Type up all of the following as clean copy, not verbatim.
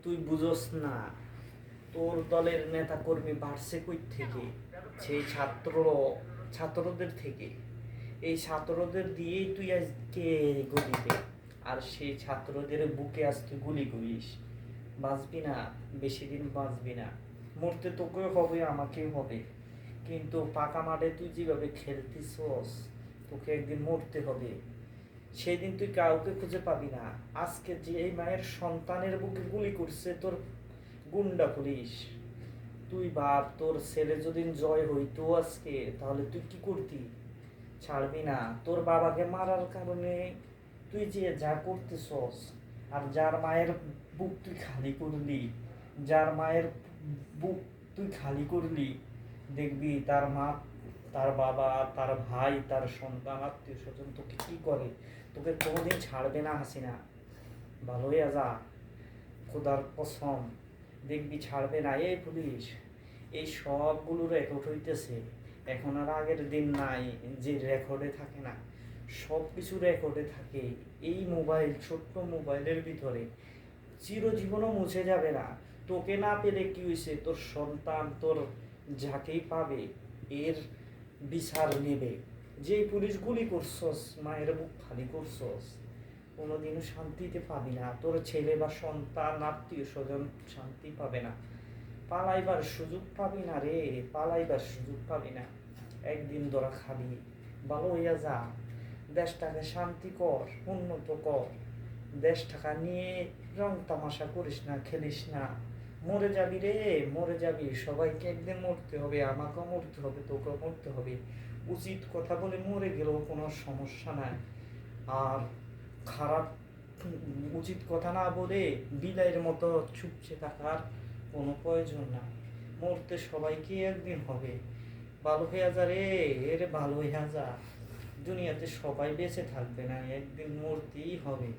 তুই বুঝোস না, তোর দলের নেতা কর্মী বাড়ছে কই থেকে? সেই ছাত্রদের থেকে। এই ছাত্রদের দিয়েই তুই আজকে গদিতে, আর সেই ছাত্রদের বুকে আজ তুই গুলি করিস। বাঁচবি না, বেশি দিন বাঁচবি না। মরতে তোকেও হবে, আমাকেও হবে। কিন্তু পাকা মাঠে তুই যেভাবে খেলতিছস, তোকে একদিন মরতে হবে। সেদিন তুই কাউকে খুঁজে পাবি না। আজকে যে এই মায়ের সন্তানের বুকে গুলি করছে তোর গুন্ডা পুলিশ, তুই ভাব তোর ছেলে যদি জয় হইতো আজকে, তাহলে তুই কি করতি? ছাড়বি না। তোর বাবাকে মারার কারণে তুই যে যা করতেছস, আর যার মায়ের বুক তুই খালি করলি, যার মায়ের বুক তুই খালি করলি, দেখবি তার মা, তার বাবা, তার ভাই, তার সন্তান, আত্মীয় স্বজন তোকে কি করে। তোকে কোনোদিন ছাড়বে না হাসিনা। ভালো হইয়া যা, খোদার কসম, দেখবি ছাড়বে না। এই পুলিশ, এই সবগুলো রেকর্ড হইতেছে। এখন আর আগের দিন নাই যে রেকর্ডে থাকে না, সব কিছু রেকর্ডে থাকে। এই মোবাইল, ছোট্ট মোবাইলের ভিতরে চিরজীবনও মুছে যাবে না। তোকে না পেলে কি হয়েছে, তোর সন্তান, তোর যাকেই পাবে এর বিচার নেবে। যে পুলিশ গুলি করছস, মায়ের বুক খালি করছস, কোনোদিনও শান্তিতে পাবি না। তোর ছেলে বা সন্তান, আত্মীয় স্বজন শান্তি পাবে না। পালাইবার সুযোগ পাবি না রে, পালাইবার সুযোগ পাবি না। একদিন ধরা খাবি। ভালো হইয়া যা, দেশটাকে শান্তি কর, উন্নত কর। দেশ টাকা নিয়ে রং তামাশা করিস না, খেলিস না। মরে যাবি রে, মরে যাবি। সবাইকে একদিন মরতে হবে, আমাকেও মরতে হবে, তোকেও মরতে হবে। উচিত কথা বলে মরে গেলেও কোনো সমস্যা নাই। আর খারাপ উচিত কথা না বলে বিলাইয়ের মতো চুপচে থাকার কোনো প্রয়োজন না। মরতে সবাইকে একদিন হবে। ভালো হইয়া যা রে, এরে ভালো হইয়া যা। দুনিয়াতে সবাই বেঁচে থাকবে না, একদিন মরতেই হবে।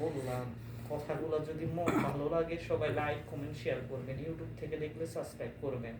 বললাম, কথাগুলো যদি মন ভালো লাগে সবাই লাইক কমেন্ট শেয়ার করবেন, ইউটিউব থেকে দেখলে সাবস্ক্রাইব করবেন।